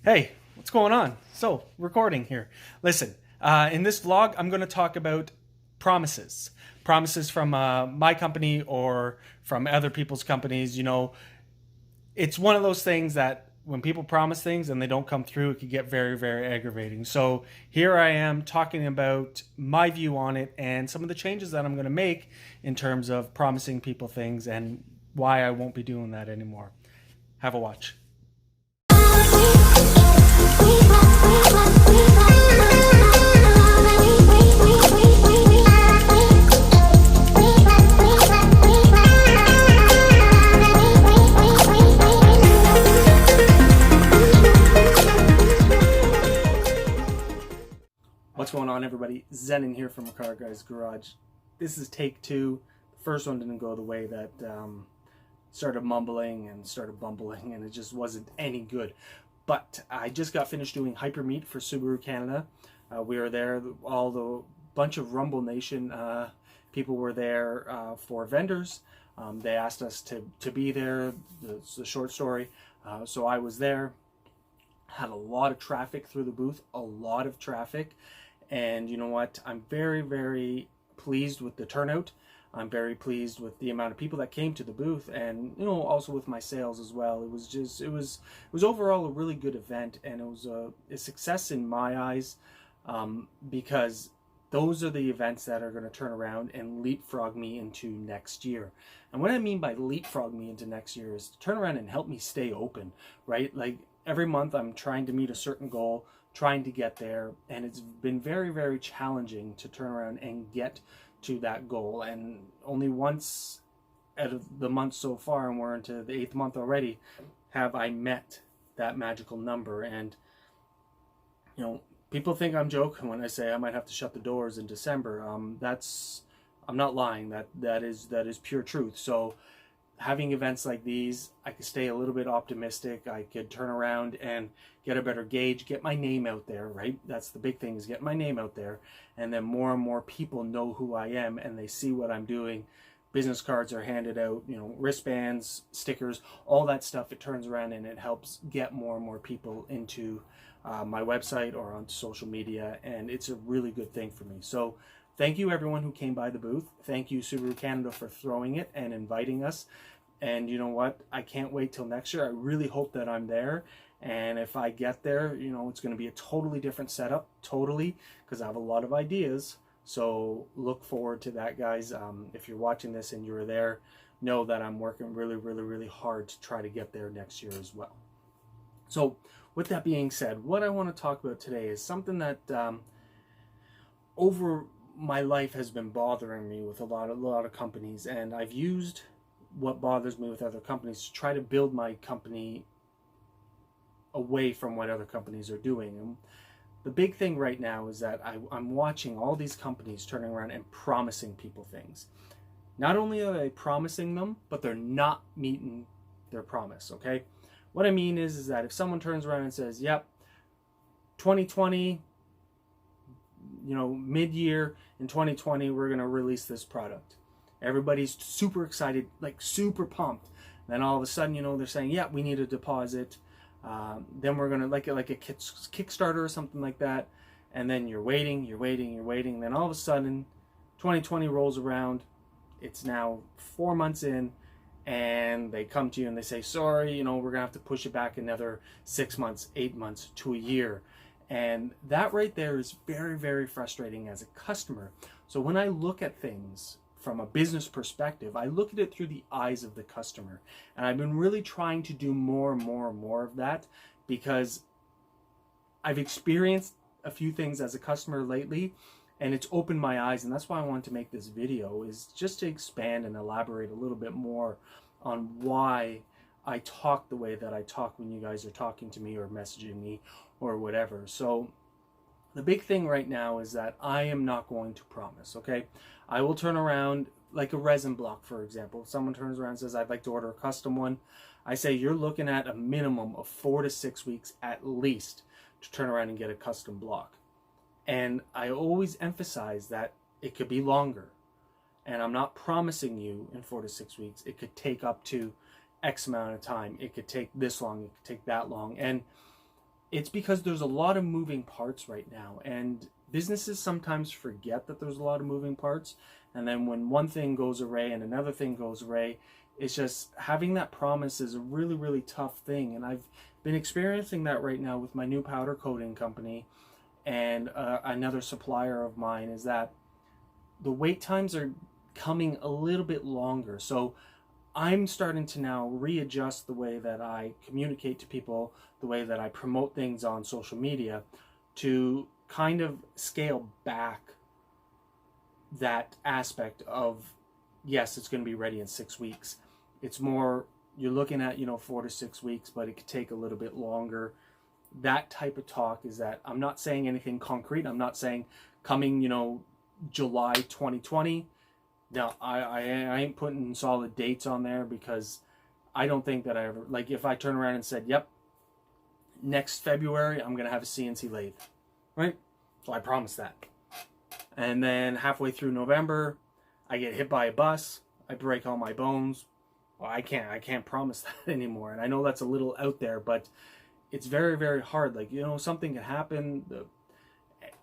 Hey, what's going on? So, recording here. Listen, in this vlog, I'm going to talk about promises. Promises from my company or from other people's companies. It's one of those things that when people promise things and they don't come through, it can get very, very aggravating. So, here I am talking about my view on it and some of the changes that I'm going to make in terms of promising people things and why I won't be doing that anymore. Have a watch. What's going on, everybody? Zen in here from a Car Guy's Garage. This is take two. The first one didn't go the way that started mumbling and started bumbling, and it just wasn't any good. But I just got finished doing Hyper Meet for Subaru Canada. We were there, all the bunch of Rumble Nation people were there for vendors. They asked us to be there. It's a short story. So I was there. Had a lot of traffic through the booth, a lot of traffic. And you know what? I'm very, very pleased with the turnout. I'm very pleased with the amount of people that came to the booth, and also with my sales as well. It was overall a really good event, and it was a success in my eyes, because those are the events that are going to turn around and leapfrog me into next year. And what I mean by leapfrog me into next year is to turn around and help me stay open, right? Like every month I'm trying to meet a certain goal, trying to get there, and it's been very, very challenging to turn around and get to that goal. And only once out of the month so far, and we're into the 8th month already, have I met that magical number. And people think I'm joking when I say I might have to shut the doors in December. I'm not lying. That is pure truth. So having events like these, I could stay a little bit optimistic. I could turn around and get a better gauge, get my name out there, right? That's the big thing, is get my name out there. And then more and more people know who I am and they see what I'm doing. Business cards are handed out, wristbands, stickers, all that stuff. It turns around and it helps get more and more people into my website or onto social media. And it's a really good thing for me. So thank you everyone who came by the booth. Thank you Subaru Canada for throwing it and inviting us. And you know what? I can't wait till next year. I really hope that I'm there. And if I get there, it's going to be a totally different setup, totally, because I have a lot of ideas. So look forward to that, guys. If you're watching this and you're there, know that I'm working really, really, really hard to try to get there next year as well. So with that being said, what I want to talk about today is something that over my life has been bothering me with a lot of companies, and I've used what bothers me with other companies to try to build my company away from what other companies are doing. And the big thing right now is that I'm watching all these companies turning around and promising people things. Not only are they promising them, but they're not meeting their promise, okay? What I mean is that if someone turns around and says, yep, 2020, mid-year in 2020, we're going to release this product. Everybody's super excited, like super pumped. Then all of a sudden, they're saying, yeah, we need a deposit. Then we're going to like a Kickstarter or something like that. And then you're waiting. Then all of a sudden, 2020 rolls around. It's now 4 months in, and they come to you and they say, sorry, we're going to have to push it back another 6 months, 8 months to a year. And that right there is very, very frustrating as a customer. So when I look at things from a business perspective, I look at it through the eyes of the customer. And I've been really trying to do more and more and more of that, because I've experienced a few things as a customer lately, and it's opened my eyes. And that's why I wanted to make this video, is just to expand and elaborate a little bit more on why I talk the way that I talk when you guys are talking to me or messaging me or whatever. So the big thing right now is that I am not going to promise, okay? I will turn around, like a resin block, for example. If someone turns around and says, I'd like to order a custom one, I say, you're looking at a minimum of 4 to 6 weeks at least to turn around and get a custom block. And I always emphasize that it could be longer. And I'm not promising you in 4 to 6 weeks. It could take up to X amount of time. It could take this long. It could take that long. And it's because there's a lot of moving parts right now, and businesses sometimes forget that there's a lot of moving parts, and then when one thing goes awry and another thing goes awry, it's just having that promise is a really, really tough thing. And I've been experiencing that right now with my new powder coating company and another supplier of mine, is that the wait times are coming a little bit longer. So I'm starting to now readjust the way that I communicate to people, the way that I promote things on social media, to kind of scale back that aspect of, yes, it's going to be ready in 6 weeks. It's more, you're looking at, 4 to 6 weeks, but it could take a little bit longer. That type of talk is that I'm not saying anything concrete. I'm not saying coming, July 2020. Now, I ain't putting solid dates on there, because I don't think that I ever, like, if I turn around and said, yep, next February, I'm going to have a CNC lathe, right? So I promise that. And then halfway through November, I get hit by a bus, I break all my bones. Well, I can't promise that anymore. And I know that's a little out there, but it's very, very hard. Like, something can happen.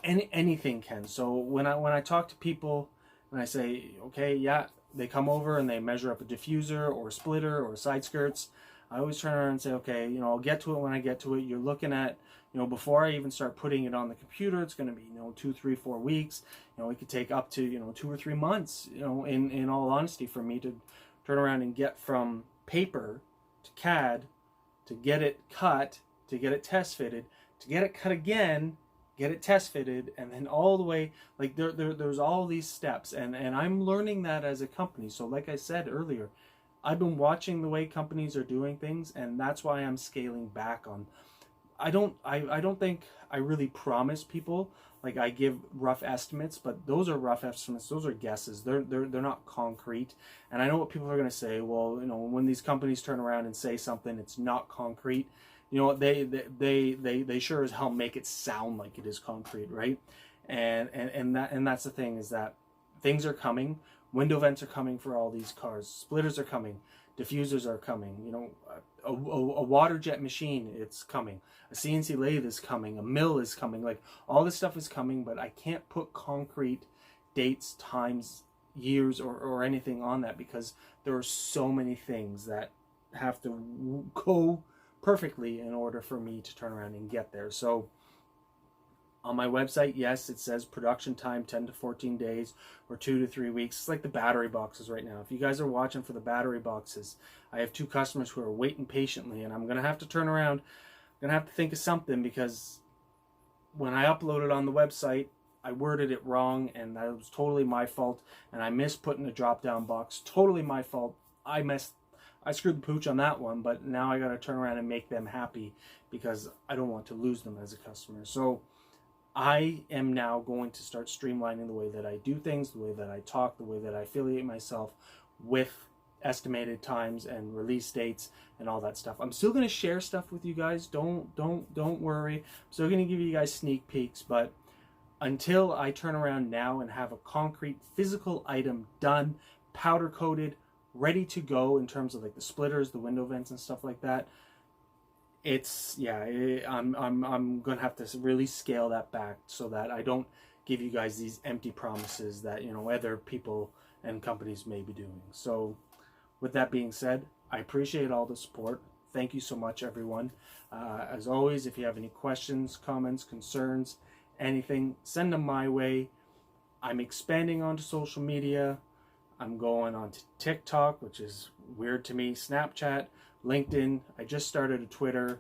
Anything can. So when I talk to people, and I say, okay, yeah, they come over and they measure up a diffuser or a splitter or side skirts, I always turn around and say, okay, I'll get to it when I get to it. You're looking at, before I even start putting it on the computer, it's going to be, 2, 3, 4 weeks. It could take up to, 2 or 3 months, in all honesty, for me to turn around and get from paper to CAD, to get it cut, to get it test fitted, to get it cut again, get it test fitted, and then all the way, like there's all these steps, and I'm learning that as a company. So like I said earlier, I've been watching the way companies are doing things, and that's why I'm scaling back on. I don't think I really promise people. Like, I give rough estimates, but those are rough estimates. Those are guesses. They're not concrete. And I know what people are going to say. Well, when these companies turn around and say something, it's not concrete. They sure as hell make it sound like it is concrete, right? And that's the thing, is that things are coming. Window vents are coming for all these cars. Splitters are coming. Diffusers are coming. A water jet machine, it's coming. A CNC lathe is coming. A mill is coming. Like, all this stuff is coming, but I can't put concrete dates, times, years, or anything on that, because there are so many things that have to go perfectly in order for me to turn around and get there. So on my website, yes, it says production time 10 to 14 days or 2 to 3 weeks. It's like the battery boxes right now. If you guys are watching for the battery boxes, I have 2 customers who are waiting patiently, and I'm going to have to turn around. I'm going to have to think of something, because when I uploaded on the website, I worded it wrong, and that was totally my fault, and I missed putting a drop-down box. Totally my fault. I screwed the pooch on that one, but now I got to turn around and make them happy, because I don't want to lose them as a customer. So I am now going to start streamlining the way that I do things, the way that I talk, the way that I affiliate myself with estimated times and release dates and all that stuff. I'm still going to share stuff with you guys. Don't worry. I'm still going to give you guys sneak peeks, but until I turn around now and have a concrete physical item done, powder coated, ready to go in terms of like the splitters, the window vents and stuff like that, I'm gonna have to really scale that back, so that I don't give you guys these empty promises that other people and companies may be doing. So with that being said, I appreciate all the support. Thank you so much, everyone. As always, if you have any questions, comments, concerns, anything, send them my way. I'm expanding onto social media. I'm going on to TikTok, which is weird to me, Snapchat, LinkedIn. I just started a Twitter,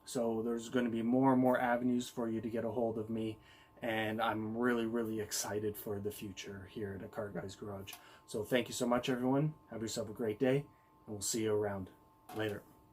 so there's going to be more and more avenues for you to get a hold of me, and I'm really, really excited for the future here at A Car Guy's Garage. So thank you so much, everyone. Have yourself a great day, and we'll see you around. Later.